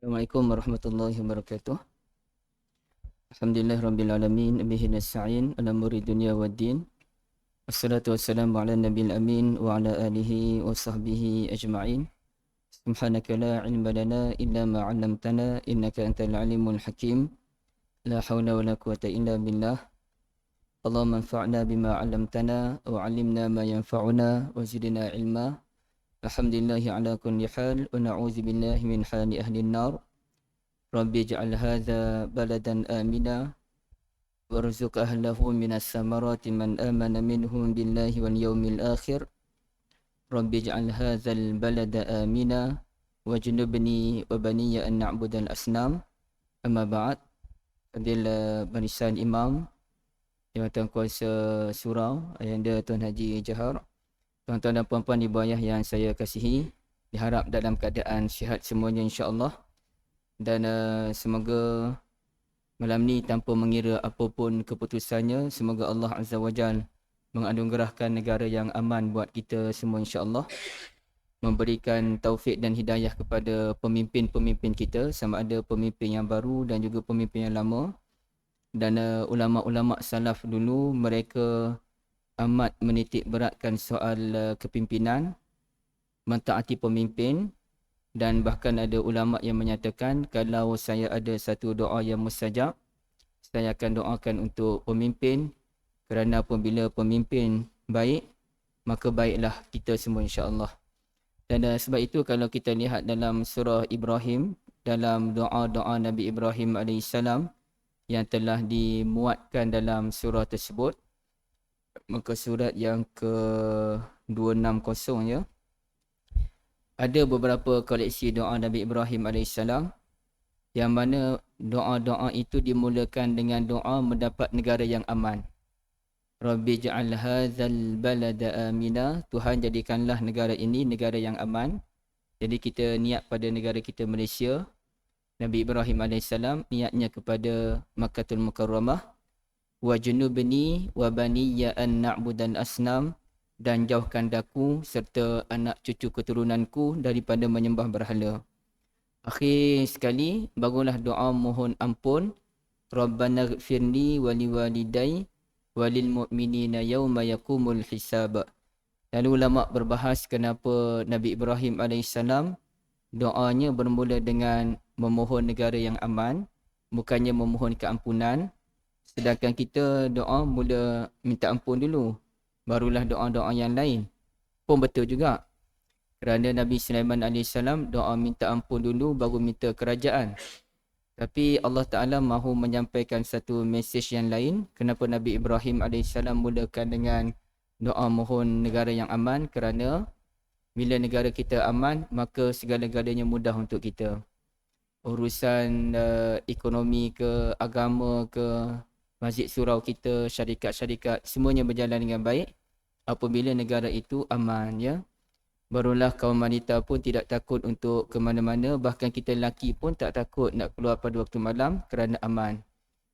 Assalamualaikum warahmatullahi wabarakatuh. Alhamdulillah rabbil alamin, bihi nasta'in ala umuri dunya waddin. Wassalatu wassalamu ala nabiyil amin wa ala alihi wa sahbihi ajma'in. Subhanaka la ilma lana illa ma 'allamtana innaka antal alimul hakim. La haula wala quwwata illa billah. Allahumma anfa'na bima 'allamtana wa 'allimna ma yanfa'una wa zidna ilma. Alhamdulillah ala kulli hal wa na'udzu billahi min hali ahli an-nar. Rabbi ij'al hadha baladan amina warzuq ahlahu minas samarati man amana minhum billahi wal yawmil akhir. Rabbi ij'al hadzal balada amina wajnubni wa baniya an na'budal asnam. Amma ba'd. Fadil barisan imam Jawatan Kuasa Surau Ayahanda Tuan Haji Jahar, tuan-tuan dan puan-puan ibu ayah yang saya kasihi, diharap dalam keadaan sihat semuanya insya-Allah. Dan semoga malam ni tanpa mengira apapun keputusannya, semoga Allah Azza wa Jal menganugerahkan negara yang aman buat kita semua insya-Allah. Memberikan taufik dan hidayah kepada pemimpin-pemimpin kita, sama ada pemimpin yang baru dan juga pemimpin yang lama. Dan ulama-ulama salaf dulu, mereka amat menitik beratkan soal kepimpinan, mentaati pemimpin. Dan bahkan ada ulama yang menyatakan, kalau saya ada satu doa yang mustajab, saya akan doakan untuk pemimpin, kerana apabila pemimpin baik, maka baiklah kita semua insya-Allah. Dan sebab itu kalau kita lihat dalam surah Ibrahim, dalam doa-doa Nabi Ibrahim AS yang telah dimuatkan dalam surah tersebut, maka surat yang ke-260 ya, ada beberapa koleksi doa Nabi Ibrahim AS yang mana doa-doa itu dimulakan dengan doa mendapat negara yang aman. Rabbi ja'al hadzal balada amina, Tuhan jadikanlah negara ini negara yang aman. Jadi kita niat pada negara kita Malaysia. Nabi Ibrahim AS niatnya kepada Makkahul Mukarramah. Wa junubni wa baniya an na'budal asnam, dan jauhkan daku serta anak cucu keturunanku daripada menyembah berhala. Akhir sekali, barulah doa mohon ampun. Rabbana ghfirli wa liwalidayya wa lil mu'minina yawma yaqumul hisab. Lalu ulama berbahas kenapa Nabi Ibrahim AS doanya bermula dengan memohon negara yang aman, bukannya memohon keampunan. Sedangkan kita doa mula minta ampun dulu, barulah doa-doa yang lain. Pun betul juga. Kerana Nabi Sulaiman AS doa minta ampun dulu, baru minta kerajaan. Tapi Allah Ta'ala mahu menyampaikan satu mesej yang lain. Kenapa Nabi Ibrahim AS mulakan dengan doa mohon negara yang aman? Kerana bila negara kita aman, maka segala-galanya mudah untuk kita. Urusan ekonomi ke, agama ke, masjid surau kita, syarikat-syarikat, semuanya berjalan dengan baik apabila negara itu aman ya. Barulah kaum wanita pun tidak takut untuk ke mana-mana, bahkan kita lelaki pun tak takut nak keluar pada waktu malam kerana aman.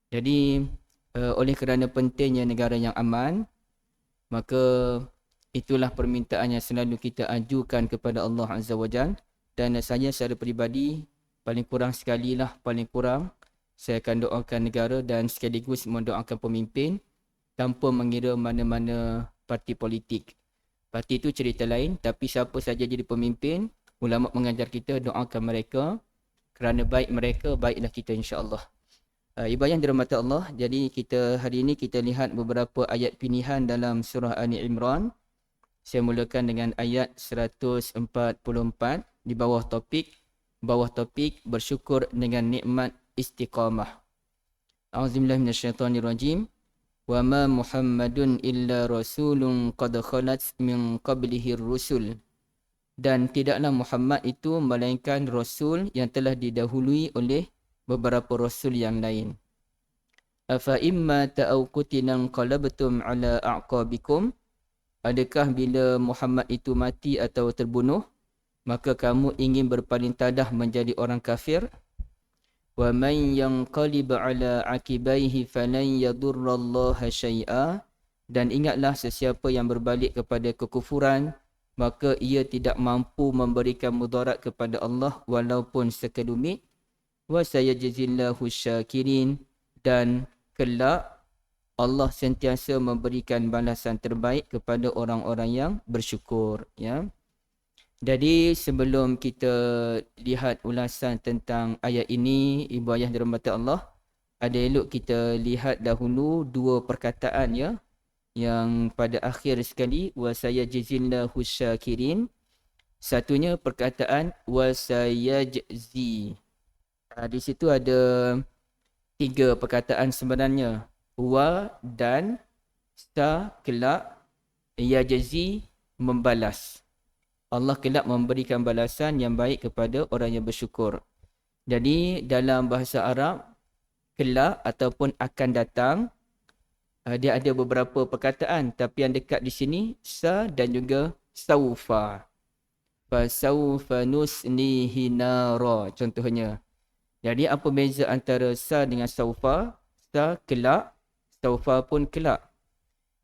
Jadi oleh kerana pentingnya negara yang aman, maka itulah permintaan yang selalu kita ajukan kepada Allah Azza wa Jalla. Dan saya secara peribadi paling kurang saya akan doakan negara dan sekaligus mendoakan pemimpin tanpa mengira mana-mana parti politik. Parti itu cerita lain, tapi siapa saja jadi pemimpin, ulama mengajar kita doakan mereka, kerana baik mereka, baiklah kita insya-Allah. Ibu yang dirahmati Allah, jadi kita hari ini kita lihat beberapa ayat pilihan dalam surah Ali Imran. Saya mulakan dengan ayat 144 di bawah topik bersyukur dengan nikmat istiqamah. A'udzubillahi minasyaitonirrajim. Wa ma Muhammadun illa rasulun qad khalat min qablihi rusul. Dan tidaklah Muhammad itu melainkan rasul yang telah didahului oleh beberapa rasul yang lain. Afa imma ta'awqutina qalabtum ala a'qabikum. Adakah bila Muhammad itu mati atau terbunuh, maka kamu ingin berpaling tadah menjadi orang kafir? Wa man yanqalib ala aqibaihi falan yadurrallaha syai'a. Dan ingatlah sesiapa yang berbalik kepada kekufuran, maka ia tidak mampu memberikan mudarat kepada Allah walaupun sekelumit. wa sayajzillahu syakirin, dan kelak Allah sentiasa memberikan balasan terbaik kepada orang-orang yang bersyukur, ya. Jadi sebelum kita lihat ulasan tentang ayat ini, ibu ayah dirahmati Allah, ada elok kita lihat dahulu dua perkataan, ya, yang pada akhir sekali wa sayajzillahu syakirin. Satunya perkataan wa sayajzi. Di situ ada tiga perkataan sebenarnya. Wa dan sa kelak, yajzi membalas. Allah kelak memberikan balasan yang baik kepada orang yang bersyukur. Jadi dalam bahasa Arab, kelak ataupun akan datang, dia ada beberapa perkataan, tapi yang dekat di sini sa dan juga saufa. Fasaufa nusnihi nara contohnya. Jadi apa beza antara sa dengan saufa? Sa kelak, saufa pun kelak.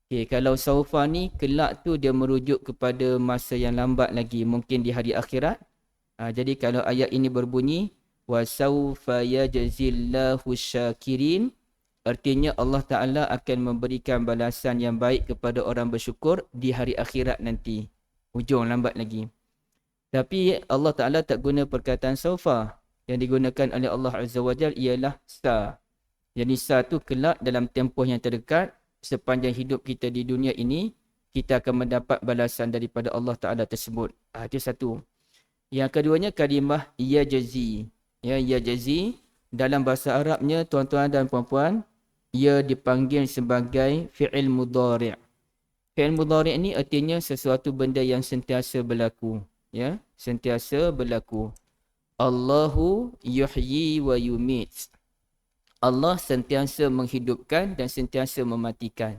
Okay, kalau saufa ni kelak tu dia merujuk kepada masa yang lambat lagi, mungkin di hari akhirat. Jadi kalau ayat ini berbunyi wa saufa yajzillahu syakirin, artinya Allah Ta'ala akan memberikan balasan yang baik kepada orang bersyukur di hari akhirat nanti. Hujung lambat lagi. Tapi Allah Ta'ala tak guna perkataan saufa. Yang digunakan oleh Allah Azza wa Jal ialah sa. Jadi sa tu kelak dalam tempoh yang terdekat, sepanjang hidup kita di dunia ini, kita akan mendapat balasan daripada Allah Ta'ala tersebut. Itu satu. Yang keduanya kalimah yajzi. Ya, yajzi dalam bahasa Arabnya, tuan-tuan dan puan-puan, ia dipanggil sebagai fi'il mudhari'. Fi'il mudhari' ni artinya sesuatu benda yang sentiasa berlaku. Ya, sentiasa berlaku. Allahu yuhyi wa yumit. Allah sentiasa menghidupkan dan sentiasa mematikan.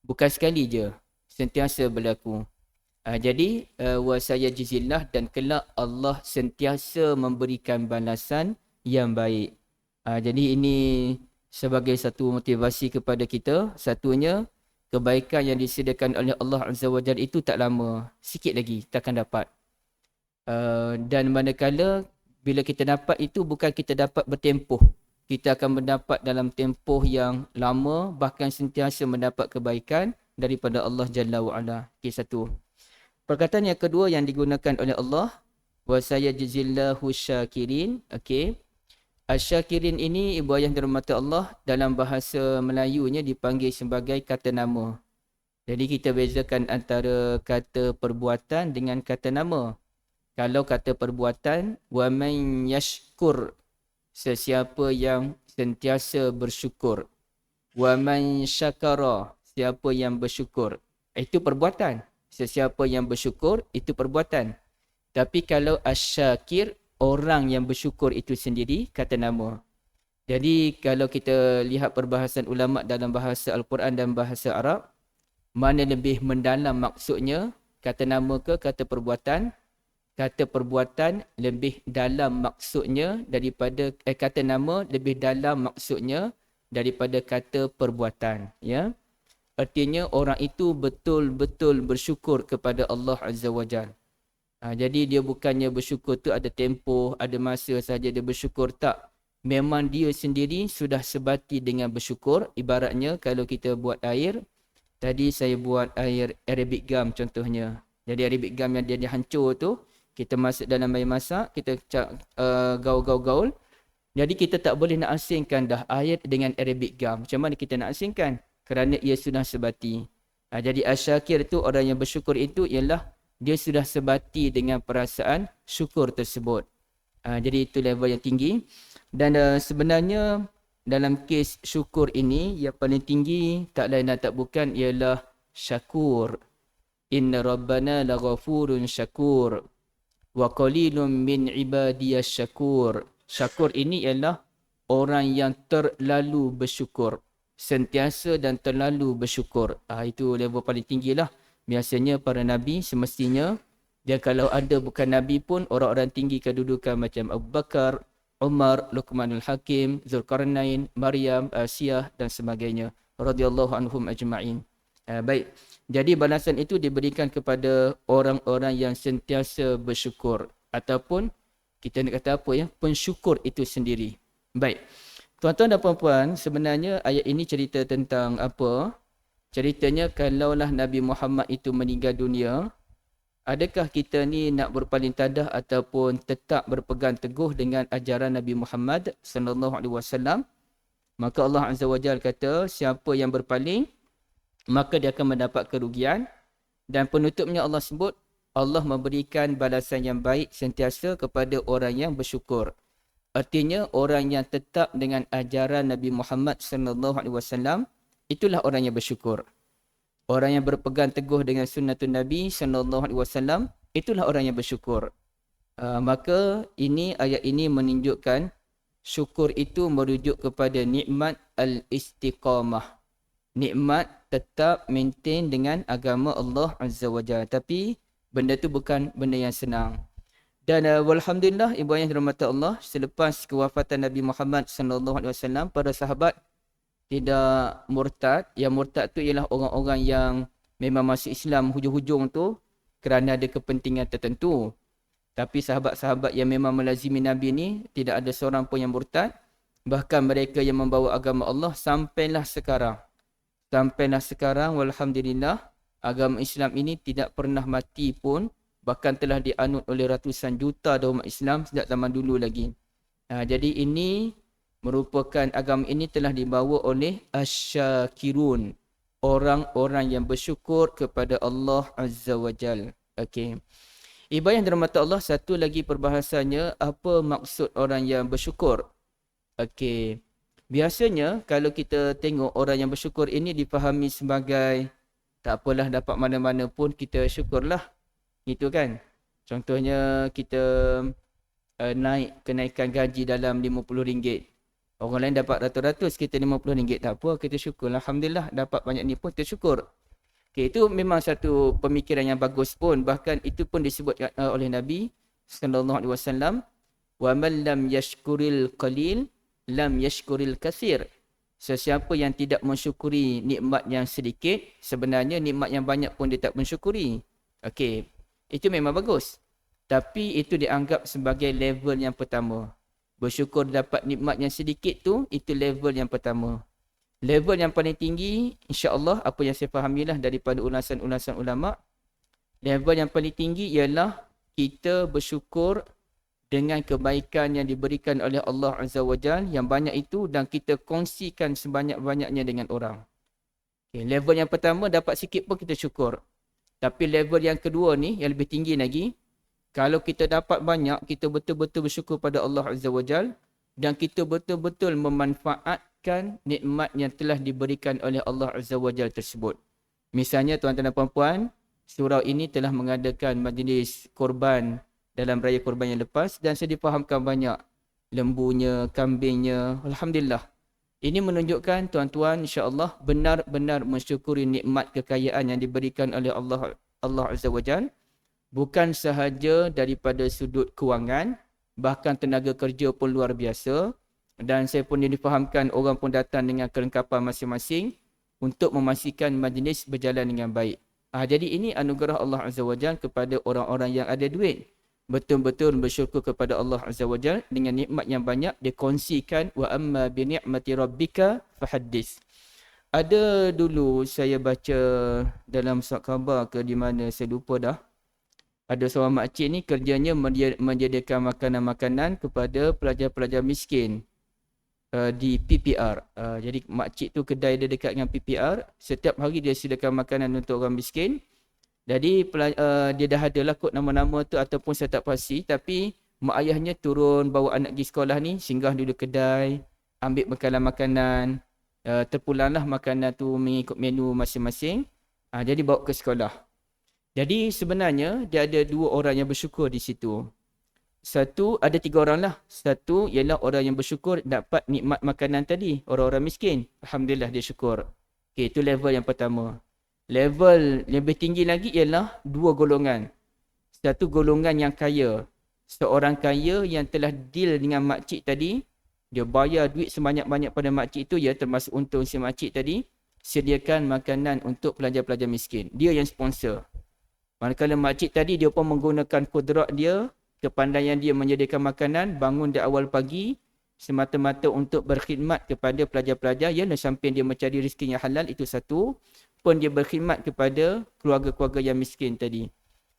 Bukan sekali je, sentiasa berlaku. Jadi wa sayajzillah, dan kelak Allah sentiasa memberikan balasan yang baik. Jadi ini sebagai satu motivasi kepada kita. Satunya, kebaikan yang disediakan oleh Allah Azza wa Jalla itu tak lama, sikit lagi kita akan dapat. Dan manakala bila kita dapat itu, bukan kita dapat bertempoh. Kita akan mendapat dalam tempoh yang lama, bahkan sentiasa mendapat kebaikan daripada Allah Jalla wa'ala. Okay, satu. Perkataan yang kedua yang digunakan oleh Allah, wa sayajzillahu syakirin. Okay. Asyakirin ini, ibu ayah dirahmati Allah, dalam bahasa Melayunya dipanggil sebagai kata nama. Jadi kita bezakan antara kata perbuatan dengan kata nama. Kalau kata perbuatan, wa man yashkur, sesiapa yang sentiasa bersyukur. Wa man syakara, siapa yang bersyukur. Itu perbuatan. Sesiapa yang bersyukur, itu perbuatan. Tapi kalau asyakir, orang yang bersyukur itu sendiri, kata nama. Jadi kalau kita lihat perbahasan ulama dalam bahasa Al-Quran dan bahasa Arab, mana lebih mendalam maksudnya, kata nama ke kata perbuatan? Kata perbuatan lebih dalam maksudnya daripada kata nama lebih dalam maksudnya daripada kata perbuatan, ya. Artinya orang itu betul-betul bersyukur kepada Allah Azza wa Jalla. Jadi dia bukannya bersyukur tu ada tempoh, ada masa saja dia bersyukur, tak. Memang dia sendiri sudah sebati dengan bersyukur. Ibaratnya kalau kita buat air, tadi saya buat air Arabic gum contohnya. Jadi Arabic gum yang dia hancur tu, kita masuk dalam air masak, kita gaul-gaul-gaul. Jadi kita tak boleh nak asingkan dah air dengan Arabic gum. Macam mana kita nak asingkan? Kerana ia sudah sebati. Jadi asyakir tu, orang yang bersyukur itu ialah dia sudah sebati dengan perasaan syukur tersebut. Jadi itu level yang tinggi. Dan sebenarnya dalam kes syukur ini, yang paling tinggi tak lain dan tak bukan ialah syakur. Inna rabbana laghafurun syakur. Wa qalilun min ibadiyas syakur. Syakur ini ialah orang yang terlalu bersyukur. Sentiasa dan terlalu bersyukur. Itu level paling tinggi lah. Biasanya para Nabi semestinya, dia kalau ada bukan Nabi pun, orang-orang tinggi kedudukan macam Abu Bakar, Umar, Luqmanul Hakim, Zulkarnain, Maryam, Asiyah dan sebagainya. Radhiyallahu anhum ajma'in. Baik. Jadi balasan itu diberikan kepada orang-orang yang sentiasa bersyukur. Ataupun kita nak kata apa ya, pensyukur itu sendiri. Baik. Tuan-tuan dan puan-puan, sebenarnya ayat ini cerita tentang apa? Ceritanya kalaulah Nabi Muhammad itu meninggal dunia, adakah kita ni nak berpaling tadah ataupun tetap berpegang teguh dengan ajaran Nabi Muhammad sallallahu alaihi wasallam? Maka Allah Azza wa Jalla kata, siapa yang berpaling, maka dia akan mendapat kerugian. Dan penutupnya Allah sebut, Allah memberikan balasan yang baik sentiasa kepada orang yang bersyukur. Artinya orang yang tetap dengan ajaran Nabi Muhammad sallallahu alaihi wasallam itulah orang yang bersyukur. Orang yang berpegang teguh dengan sunnatun Nabi sallallahu alaihi wasallam itulah orang yang bersyukur. Maka ayat ini menunjukkan syukur itu merujuk kepada nikmat al-istiqamah. Nikmat tetap maintain dengan agama Allah Azza wa Jalla. Tapi benda tu bukan benda yang senang. Dan walhamdulillah ibu ayah dirahmati Allah, selepas kewafatan Nabi Muhammad sallallahu alaihi wasallam, para sahabat tidak murtad. Yang murtad tu ialah orang-orang yang memang masuk Islam hujung-hujung tu kerana ada kepentingan tertentu. Tapi sahabat-sahabat yang memang melazimi Nabi ni tidak ada seorang pun yang murtad. Bahkan mereka yang membawa agama Allah sampailah sekarang. Sampailah sekarang walhamdulillah agama Islam ini tidak pernah mati pun. Bahkan telah dianut oleh ratusan juta umat Islam sejak zaman dulu lagi. Jadi ini merupakan agama ini telah dibawa oleh asyakirun. Orang-orang yang bersyukur kepada Allah Azza wa Jal. Okay. Ibu yang dirahmati Allah, satu lagi perbahasannya, apa maksud orang yang bersyukur? Okay. Biasanya kalau kita tengok orang yang bersyukur ini difahami sebagai tak apalah dapat mana-mana pun kita syukurlah. Gitu kan. Contohnya kita naik kenaikan gaji dalam RM50. Orang lain dapat ratus-ratus, kita RM50. Tak apa, kita syukur. Alhamdulillah dapat banyak ni pun kita syukur. Okay, itu memang satu pemikiran yang bagus pun. Bahkan itu pun disebut oleh Nabi sallallahu alaihi wasallam, wa man lam yashkuril qalil lam yashkuril katsir. Sesiapa yang tidak mensyukuri nikmat yang sedikit, sebenarnya nikmat yang banyak pun dia tak mensyukuri. Okey. Itu memang bagus. Tapi itu dianggap sebagai level yang pertama. Bersyukur dapat nikmat yang sedikit tu, itu level yang pertama. Level yang paling tinggi, insya-Allah apa yang saya fahamilah daripada ulasan-ulasan ulama, level yang paling tinggi ialah kita bersyukur dengan kebaikan yang diberikan oleh Allah Azza wa Jalla yang banyak itu dan kita kongsikan sebanyak-banyaknya dengan orang. Okay, level yang pertama dapat sikit pun kita syukur. Tapi level yang kedua ni, yang lebih tinggi lagi, kalau kita dapat banyak, kita betul-betul bersyukur pada Allah Azza wa Jal dan kita betul-betul memanfaatkan nikmat yang telah diberikan oleh Allah Azza wa Jal tersebut. Misalnya tuan-tuan dan puan-puan, surau ini telah mengadakan majlis korban dalam raya korban yang lepas dan saya difahamkan banyak lembunya, kambingnya. Alhamdulillah. Ini menunjukkan tuan-tuan insya-Allah benar-benar mensyukuri nikmat kekayaan yang diberikan oleh Allah Azza wa Jalla, bukan sahaja daripada sudut kewangan, bahkan tenaga kerja pun luar biasa dan saya pun difahamkan orang pun datang dengan kelengkapan masing-masing untuk memastikan majlis berjalan dengan baik. Jadi ini anugerah Allah Azza wa Jalla kepada orang-orang yang ada duit. Betul-betul bersyukur kepada Allah Azza wa Jalla dengan nikmat yang banyak dikongsikan. Wa amma bi ni'mati rabbika fahaddis. Ada dulu saya baca dalam surat khabar ke di mana saya lupa dah. Ada seorang makcik ni kerjanya menyediakan makanan-makanan kepada pelajar-pelajar miskin di PPR. Jadi makcik tu kedai dia dekat dengan PPR. Setiap hari dia sediakan makanan untuk orang miskin. Jadi dia dah ada lah kod nama-nama tu ataupun saya tak pasti. Tapi mak ayahnya turun bawa anak pergi sekolah ni, singgah dulu kedai, ambil bekalan makanan, terpulanglah makanan tu mengikut menu masing-masing. Jadi bawa ke sekolah. Jadi sebenarnya dia ada dua orang yang bersyukur di situ. Ada tiga orang lah. Satu ialah orang yang bersyukur dapat nikmat makanan tadi, orang-orang miskin. Alhamdulillah dia syukur. Okay, itu level yang pertama. Level lebih tinggi lagi ialah dua golongan. Satu golongan yang kaya. Seorang kaya yang telah deal dengan makcik tadi. Dia bayar duit sebanyak-banyak pada makcik itu, ya termasuk untung si makcik tadi. Sediakan makanan untuk pelajar-pelajar miskin. Dia yang sponsor. Manakala makcik tadi dia pun menggunakan kudrat dia, kepandaian dia menyediakan makanan, bangun di awal pagi, semata-mata untuk berkhidmat kepada pelajar-pelajar, ya, sampai dia mencari rezeki yang halal, itu satu, pun dia berkhidmat kepada keluarga-keluarga yang miskin tadi.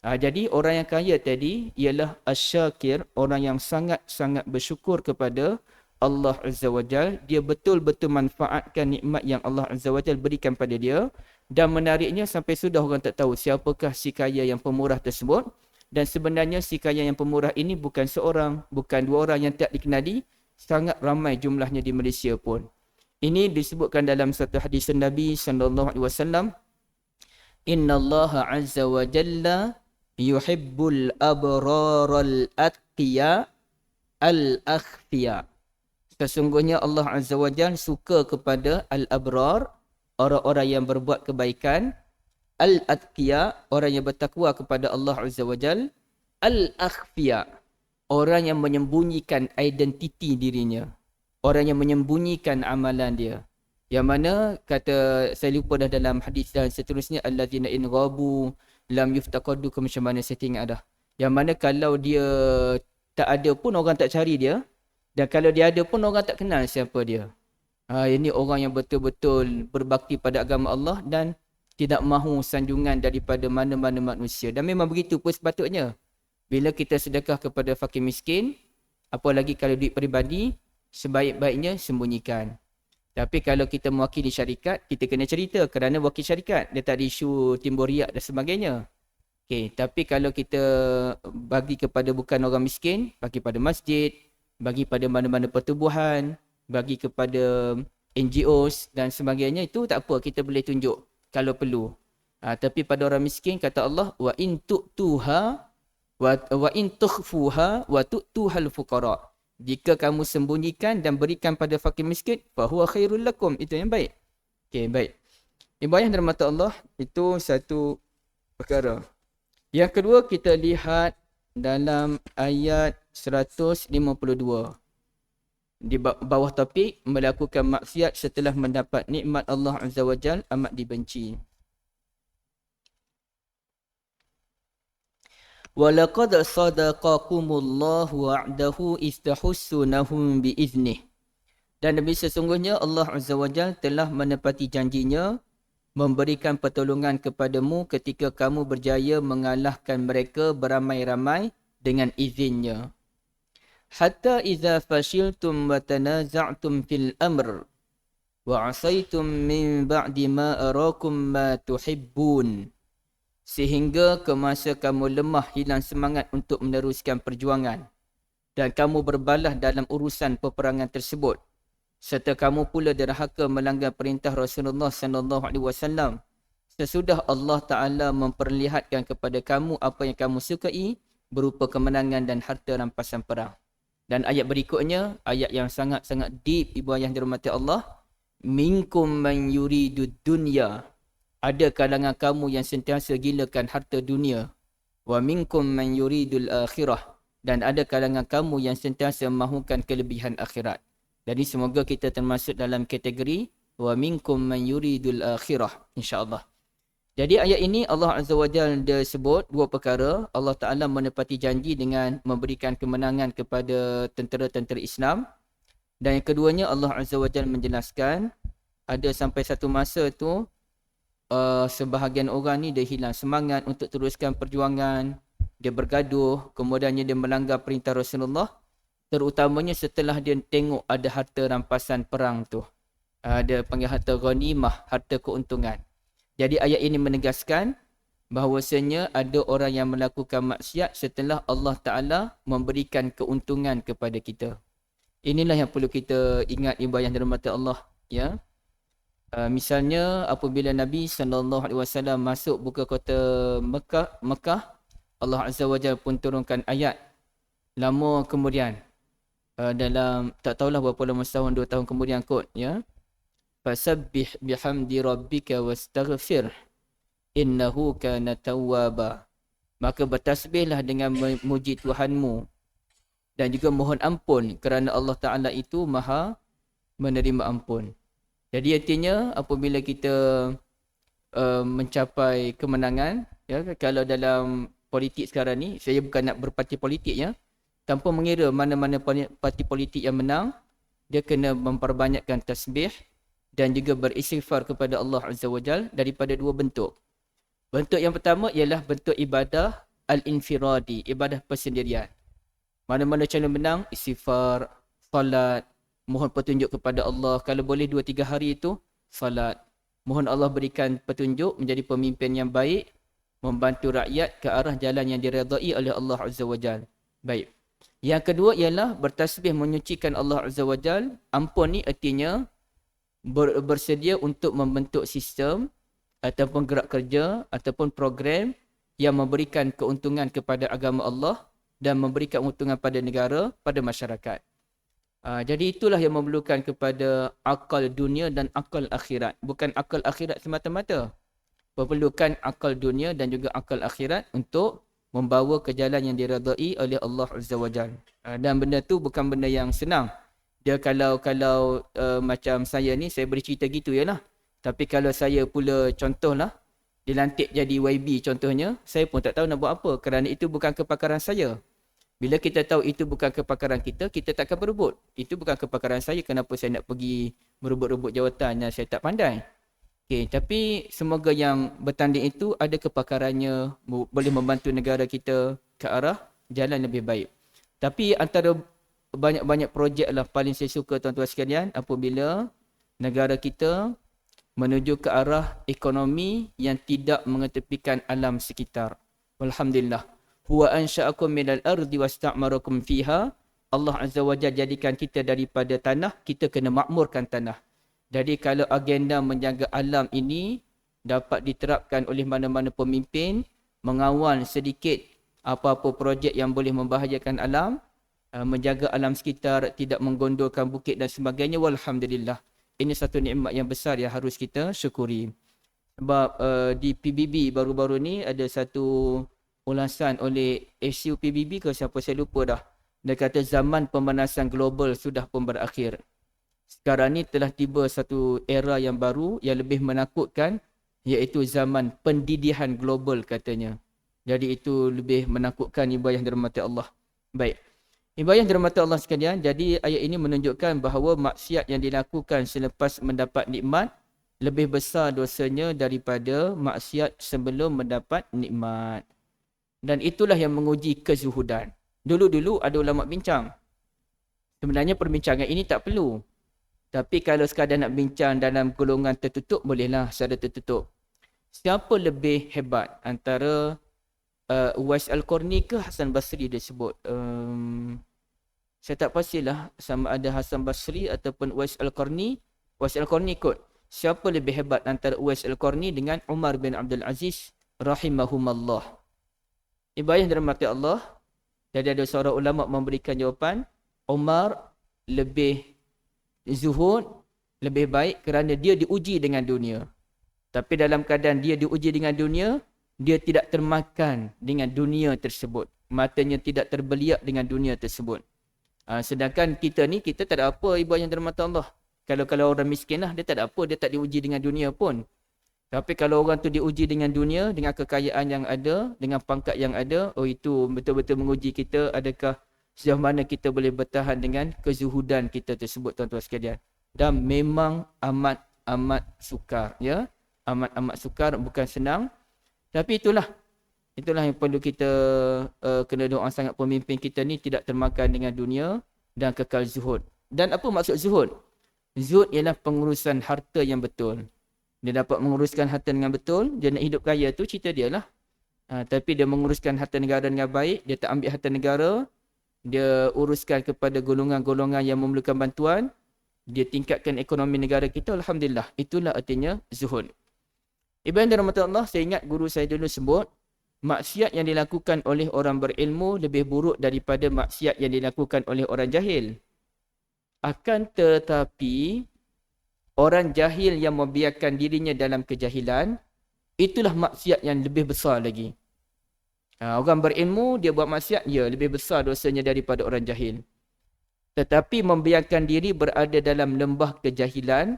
Jadi orang yang kaya tadi ialah asyakir, orang yang sangat-sangat bersyukur kepada Allah Azza wa Jal. Dia betul-betul manfaatkan nikmat yang Allah Azza wa Jal berikan pada dia. Dan menariknya sampai sudah orang tak tahu siapakah si kaya yang pemurah tersebut. Dan sebenarnya si kaya yang pemurah ini bukan seorang, bukan dua orang yang tak dikenali. Sangat ramai jumlahnya di Malaysia pun. Ini disebutkan dalam satu hadis Nabi SAW. Inna Allah Azza wa Jalla yuhibbul abraral atqiya al-akhfiya. Sesungguhnya Allah Azza wa Jalla suka kepada al-abrar, orang-orang yang berbuat kebaikan, al-atqiya, orang yang bertakwa kepada Allah Azza wa Jalla, al-akhfiya, orang yang menyembunyikan identiti dirinya, orang yang menyembunyikan amalan dia. Yang mana kata, saya lupa dah dalam hadis dan seterusnya, allazina in ghabu lam yuftaqadu, ke macam mana saya ingat dah. Yang mana kalau dia tak ada pun orang tak cari dia, dan kalau dia ada pun orang tak kenal siapa dia. Ini orang yang betul-betul berbakti pada agama Allah dan tidak mahu sanjungan daripada mana-mana manusia. Dan memang begitu pun sepatutnya. Bila kita sedekah kepada fakir miskin, apalagi kalau duit peribadi, sebaik-baiknya sembunyikan. Tapi kalau kita mewakili syarikat, kita kena cerita kerana wakil syarikat. Dia tak ada isu timbul riak dan sebagainya. Okay, tapi kalau kita bagi kepada bukan orang miskin, bagi pada masjid, bagi pada mana-mana pertubuhan, bagi kepada NGOs dan sebagainya, itu tak apa, kita boleh tunjuk kalau perlu. Tapi pada orang miskin, kata Allah, wa in tu'tuha wa in tukhfuha wa tu'tuhal fuqara. Jika kamu sembunyikan dan berikan pada fakir miskin, fahuwa khairul lakum, itu yang baik. Okey, baik. Ibu ayah dan mata Allah, itu satu perkara. Yang kedua, kita lihat dalam ayat 152. Di bawah topik, melakukan maksiat setelah mendapat nikmat Allah Azza wa Jal amat dibenci. وَلَقَدْ صَدَقَكُمُ اللَّهُ وَعْدَهُ إِسْتَحُسُّونَهُمْ بِإِذْنِهِ. Dan demi sesungguhnya Allah Azza wa Jal telah menepati janjinya memberikan pertolongan kepadamu ketika kamu berjaya mengalahkan mereka beramai-ramai dengan izinnya. Hatta idza fashiltum wa tanaza'tum fil amr wa 'asaytum min ba'di ma arakum ma tuhibbun. Sehingga ke masa kamu lemah, hilang semangat untuk meneruskan perjuangan, dan kamu berbalah dalam urusan peperangan tersebut, serta kamu pula derhaka melanggar perintah Rasulullah SAW, sesudah Allah Ta'ala memperlihatkan kepada kamu apa yang kamu sukai berupa kemenangan dan harta rampasan perang. Dan ayat berikutnya, ayat yang sangat-sangat deep, ibu ayah dirahmati Allah. Minkum man yuridud dunya. Ada kalangan kamu yang sentiasa gilakan harta dunia. Wa minkum man yuridul akhirah. Dan ada kalangan kamu yang sentiasa mahukan kelebihan akhirat. Jadi semoga kita termasuk dalam kategori wa minkum man yuridul akhirah, insya-Allah. Jadi ayat ini Allah Azza wa Jalla dia sebut dua perkara. Allah Taala menepati janji dengan memberikan kemenangan kepada tentera-tentera Islam. Dan yang keduanya, Allah Azza wa Jalla menjelaskan ada sampai satu masa tu sebahagian orang ni dia hilang semangat untuk teruskan perjuangan, dia bergaduh, kemudiannya dia melanggar perintah Rasulullah, terutamanya setelah dia tengok ada harta rampasan perang tu, ada panggil harta ghanimah, harta keuntungan. Jadi ayat ini menegaskan bahawasanya ada orang yang melakukan maksiat setelah Allah Ta'ala memberikan keuntungan kepada kita. Inilah yang perlu kita ingat, ibu yang dirahmati Allah, ya. Misalnya apabila Nabi SAW masuk buka kota Mekah, Allah Azza wa Jalla pun turunkan ayat lama kemudian, dalam tak tahulah berapa lama, setahun 2 tahun kemudian kot, ya. Fasabbih bihamdi rabbika wastaghfir innahu kana tawwaba. Maka bertasbihlah dengan memuji Tuhanmu dan juga mohon ampun kerana Allah Ta'ala itu maha menerima ampun. Jadi artinya apabila kita mencapai kemenangan, ya, kalau dalam politik sekarang ni, saya bukan nak berparti politik, ya, tanpa mengira mana-mana parti politik yang menang, dia kena memperbanyakkan tasbih dan juga beristighfar kepada Allah Azza wa Jal daripada dua bentuk. Bentuk yang pertama ialah bentuk ibadah al-infiradi, ibadah persendirian. Mana-mana cara menang, istighfar, salat, mohon petunjuk kepada Allah. Kalau boleh 2-3 hari itu, salat. Mohon Allah berikan petunjuk menjadi pemimpin yang baik, membantu rakyat ke arah jalan yang diredai oleh Allah Azza wa Jal. Baik. Yang kedua ialah bertasbih menyucikan Allah Azza wa Jal. Ampun ni artinya bersedia untuk membentuk sistem ataupun gerak kerja ataupun program yang memberikan keuntungan kepada agama Allah dan memberikan keuntungan pada negara, pada masyarakat. Jadi itulah yang memerlukan kepada akal dunia dan akal akhirat. Bukan akal akhirat semata-mata. Memerlukan akal dunia dan juga akal akhirat untuk membawa ke jalan yang diredai oleh Allah Azza wa Jalla. Dan benda tu bukan benda yang senang. Dia kalau macam saya ni, saya beri cerita gitu je lah. Tapi kalau saya pula contohlah, dilantik jadi YB contohnya, saya pun tak tahu nak buat apa. Kerana itu bukan kepakaran saya. Bila kita tahu itu bukan kepakaran kita, kita takkan berebut. Itu bukan kepakaran saya, kenapa saya nak pergi merebut-rebut jawatan yang saya tak pandai. Okay, tapi semoga yang bertanding itu ada kepakarannya, boleh membantu negara kita ke arah jalan lebih baik. Tapi antara banyak-banyak projek lah paling saya suka tuan-tuan sekalian apabila negara kita menuju ke arah ekonomi yang tidak mengetepikan alam sekitar. Alhamdulillah. Huwa ansha'akum minal ardi wasta'marakum fiha. Allah Azza wa Jalla jadikan kita daripada tanah, kita kena makmurkan tanah. Jadi kalau agenda menjaga alam ini dapat diterapkan oleh mana-mana pemimpin, mengawal sedikit apa-apa projek yang boleh membahayakan alam, menjaga alam sekitar, tidak menggondolkan bukit dan sebagainya, walhamdulillah. Ini satu nikmat yang besar yang harus kita syukuri. Sebab di PBB baru-baru ni ada satu ulasan oleh SU PBB ke siapa saya lupa dah. Dia kata zaman pemanasan global sudah pun berakhir. Sekarang ni telah tiba satu era yang baru yang lebih menakutkan, iaitu zaman pendidihan global katanya. Jadi itu lebih menakutkan, ibu yang dirahmati Allah. Baik. Ibu yang dirahmati Allah sekalian, jadi ayat ini menunjukkan bahawa maksiat yang dilakukan selepas mendapat nikmat lebih besar dosanya daripada maksiat sebelum mendapat nikmat. Dan itulah yang menguji kezuhudan. Dulu-dulu ada ulama bincang. Sebenarnya perbincangan ini tak perlu. Tapi kalau sekadar nak bincang dalam golongan tertutup, bolehlah secara tertutup. Siapa lebih hebat antara Uwais Al-Qarni ke Hasan Basri dia sebut? Saya tak pastilah sama ada Hasan Basri ataupun Uwais Al-Qarni. Uwais Al-Qarni kot. Siapa lebih hebat antara Uwais Al-Qarni dengan Umar bin Abdul Aziz rahimahumallah? Ibadah dirahmati Allah. Jadi ada seorang ulama memberikan jawapan, Umar lebih zuhud, lebih baik kerana dia diuji dengan dunia. Tapi dalam keadaan dia diuji dengan dunia, dia tidak termakan dengan dunia tersebut. Matanya tidak terbeliak dengan dunia tersebut. Sedangkan kita ni, kita tak ada apa, ibu yang dirahmati Allah. Kalau orang miskin lah, dia tak ada apa, dia tak diuji dengan dunia pun. Tapi kalau orang tu diuji dengan dunia, dengan kekayaan yang ada, dengan pangkat yang ada, oh itu betul-betul menguji kita, adakah sejauh mana kita boleh bertahan dengan kezuhudan kita tersebut, tuan-tuan sekalian. Dan memang amat sukar, ya. Amat sukar, bukan senang. Tapi itulah yang perlu kita kena doa sangat, pemimpin kita ni tidak termakan dengan dunia dan kekal zuhud. Dan apa maksud zuhud? Zuhud ialah pengurusan harta yang betul. Dia dapat menguruskan harta dengan betul, dia nak hidup kaya tu cerita dia lah. Tapi dia menguruskan harta negara dengan baik, dia tak ambil harta negara, dia uruskan kepada golongan-golongan yang memerlukan bantuan, dia tingkatkan ekonomi negara kita, alhamdulillah. Itulah artinya zuhud. Ibu yang dirahmati Allah, saya ingat guru saya dulu sebut, maksiat yang dilakukan oleh orang berilmu lebih buruk daripada maksiat yang dilakukan oleh orang jahil. Akan tetapi, orang jahil yang membiarkan dirinya dalam kejahilan, itulah maksiat yang lebih besar lagi. Orang berilmu, dia buat maksiat, ya, lebih besar dosanya daripada orang jahil. Tetapi membiarkan diri berada dalam lembah kejahilan,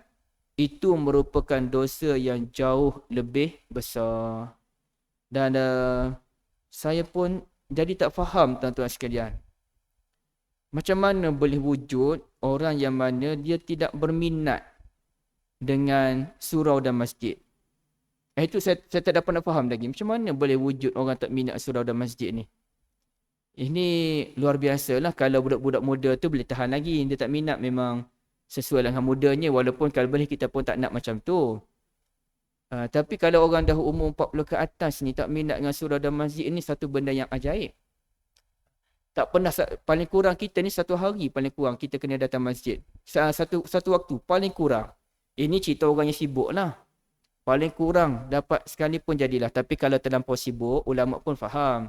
itu merupakan dosa yang jauh lebih besar. Dan saya pun jadi tak faham, tuan-tuan sekalian. Macam mana boleh wujud orang yang mana dia tidak berminat dengan surau dan masjid? Itu saya tak dapat nak faham lagi. Macam mana boleh wujud orang tak minat surau dan masjid ni? Ini luar biasa lah. Kalau budak-budak muda tu boleh tahan lagi. Dia tak minat memang sesuai dengan mudanya. Walaupun kalau boleh kita pun tak nak macam tu. Tapi kalau orang dah umur 40 ke atas ni tak minat dengan surau dan masjid ni satu benda yang ajaib. Tak pernah, paling kurang kita ni satu hari paling kurang kita kena datang masjid. Satu waktu paling kurang. Ini cerita orang yang sibuk lah. Paling kurang dapat sekali pun jadilah. Tapi kalau terlampau sibuk, ulama pun faham.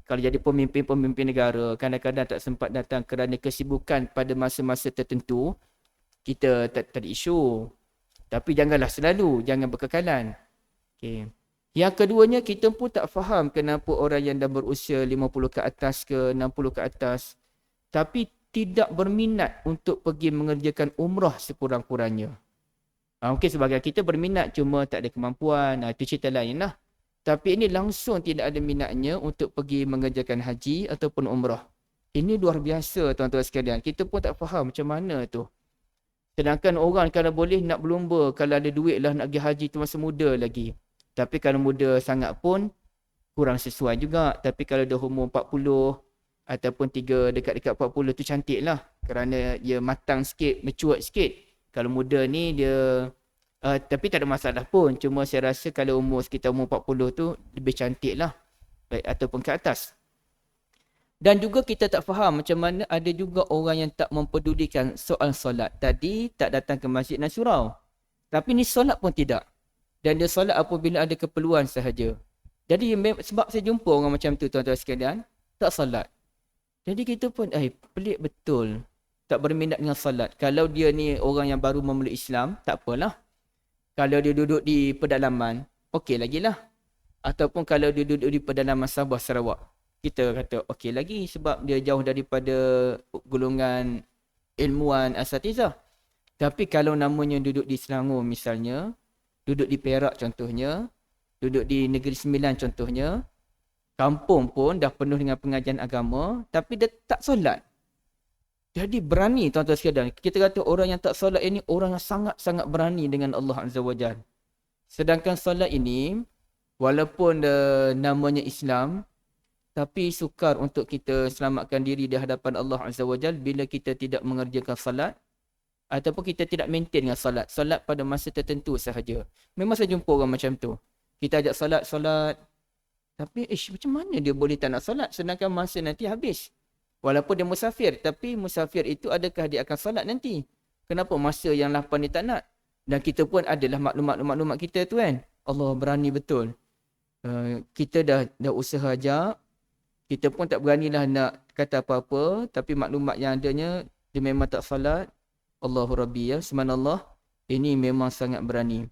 Kalau jadi pemimpin-pemimpin negara, kadang-kadang tak sempat datang kerana kesibukan pada masa-masa tertentu, kita tak ada isu. Tapi janganlah selalu, jangan berkekalan. Okay. Yang keduanya, kita pun tak faham kenapa orang yang dah berusia 50 ke atas ke 60 ke atas, tapi tidak berminat untuk pergi mengerjakan umrah sekurang-kurangnya. Mungkin sebagai kita berminat cuma tak ada kemampuan, itu cerita lain lah. Tapi ini langsung tidak ada minatnya untuk pergi mengerjakan haji ataupun umrah. Ini luar biasa tuan-tuan sekalian. Kita pun tak faham macam mana tu. Sedangkan orang kalau boleh nak berlumba, kalau ada duit lah nak pergi haji tu masa muda lagi. Tapi kalau muda sangat pun kurang sesuai juga. Tapi kalau dah umur 40 ataupun dekat-dekat 40 tu cantik lah. Kerana dia matang sikit, mature sikit. Kalau muda ni dia tapi tak ada masalah pun. Cuma saya rasa kalau sekitar umur 40 tu lebih cantik lah. Baik, ataupun ke atas. Dan juga kita tak faham macam mana ada juga orang yang tak mempedulikan soal solat. Tadi tak datang ke masjid dan surau. Tapi ni solat pun tidak. Dan dia solat apabila ada keperluan sahaja. Jadi sebab saya jumpa orang macam tu tuan-tuan sekalian, tak solat. Jadi kita pun pelik betul. Tak berminat dengan solat. Kalau dia ni orang yang baru memeluk Islam, tak apalah. Kalau dia duduk di pedalaman, okey lagi lah. Ataupun kalau dia duduk di pedalaman Sabah, Sarawak, kita kata okey lagi sebab dia jauh daripada golongan ilmuwan asatizah. Tapi kalau namanya duduk di Selangor misalnya, duduk di Perak contohnya, duduk di Negeri Sembilan contohnya, kampung pun dah penuh dengan pengajian agama, tapi dia tak solat. Jadi berani tuan-tuan sekalian. Kita kata orang yang tak solat ini orang yang sangat-sangat berani dengan Allah Azza wa Jalla. Sedangkan solat ini walaupun namanya Islam, tapi sukar untuk kita selamatkan diri di hadapan Allah Azza wa Jalla bila kita tidak mengerjakan solat ataupun kita tidak maintain dengan solat. Solat pada masa tertentu sahaja. Memang saya jumpa orang macam tu. Kita ajak solat, tapi macam mana dia boleh tak nak solat sedangkan masa nanti habis. Walaupun dia musafir, tapi musafir itu adakah dia akan solat nanti? Kenapa masa yang 8 ni tak nak? Dan kita pun adalah maklumat kita tu kan. Allah berani betul. Kita dah usaha ajak. Kita pun tak beranilah nak kata apa-apa. Tapi maklumat yang adanya, dia memang tak solat. Allahu Rabbi ya, subhanallah. Ini memang sangat berani.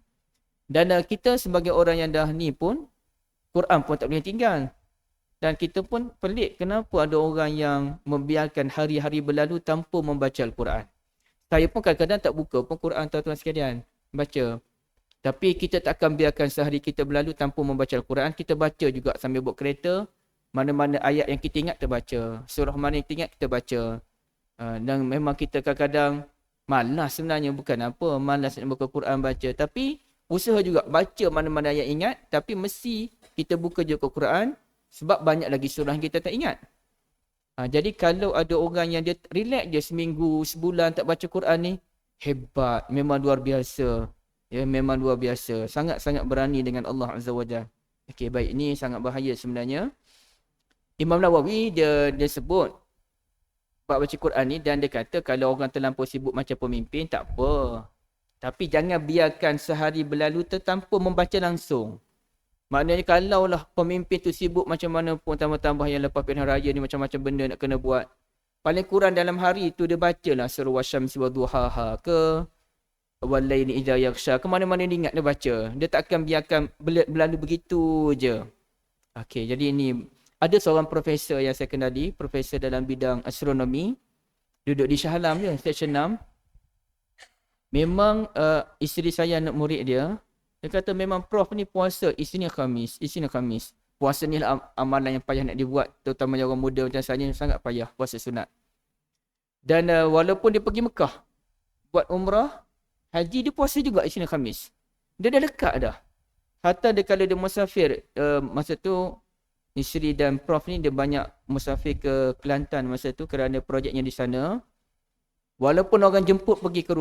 Dan kita sebagai orang yang dah ni pun, Quran pun tak boleh tinggal. Dan kita pun pelik kenapa ada orang yang membiarkan hari-hari berlalu tanpa membaca Al-Quran. Saya pun kadang-kadang tak buka pun Quran tuan-tuan sekalian. Baca. Tapi kita tak akan biarkan sehari kita berlalu tanpa membaca Al-Quran. Kita baca juga sambil bawa kereta. Mana-mana ayat yang kita ingat kita baca. Surah mana yang kita ingat kita baca. Dan memang kita kadang-kadang malas sebenarnya. Bukan apa. Malas nak buka Quran baca. Tapi usaha juga baca mana-mana ayat ingat. Tapi mesti kita buka je Quran. Sebab banyak lagi surah yang kita tak ingat. Jadi kalau ada orang yang dia relax je seminggu, sebulan tak baca Quran ni, hebat. Memang luar biasa. Ya, memang luar biasa. Sangat-sangat berani dengan Allah Azza wa Jalla. Okey, baik. Ini sangat bahaya sebenarnya. Imam Nawawi dia sebut bab baca Quran ni dan dia kata kalau orang terlampau sibuk macam pemimpin, tak apa. Tapi jangan biarkan sehari berlalu tanpa membaca langsung. Maknanya kalaulah pemimpin tu sibuk macam mana pun tambah-tambah yang lepas pilihan raya ni macam-macam benda nak kena buat. Paling kurang dalam hari tu dia bacalah surah Wasyamsi wa duhaha ke Walaili idza yaghsha ke mana-mana dia ingat dia baca. Dia tak akan biarkan berlalu begitu je. Okey, jadi ini ada seorang profesor yang saya kenali, profesor dalam bidang astronomi. Duduk di Shah Alam je, section 6. Memang isteri saya anak murid dia. Dia kata memang prof ni puasa Isnin Khamis. Puasa ni lah amalan yang payah nak dibuat. Terutamanya orang muda macam saya ni sangat payah puasa sunat. Dan walaupun dia pergi Mekah buat umrah, haji dia puasa juga Isnin Khamis. Dia dah dekat dah. Hatta dia kalau dia musafir, masa tu Isri dan Prof ni dia banyak musafir ke Kelantan masa tu kerana projeknya di sana. Walaupun orang jemput pergi ke rumah,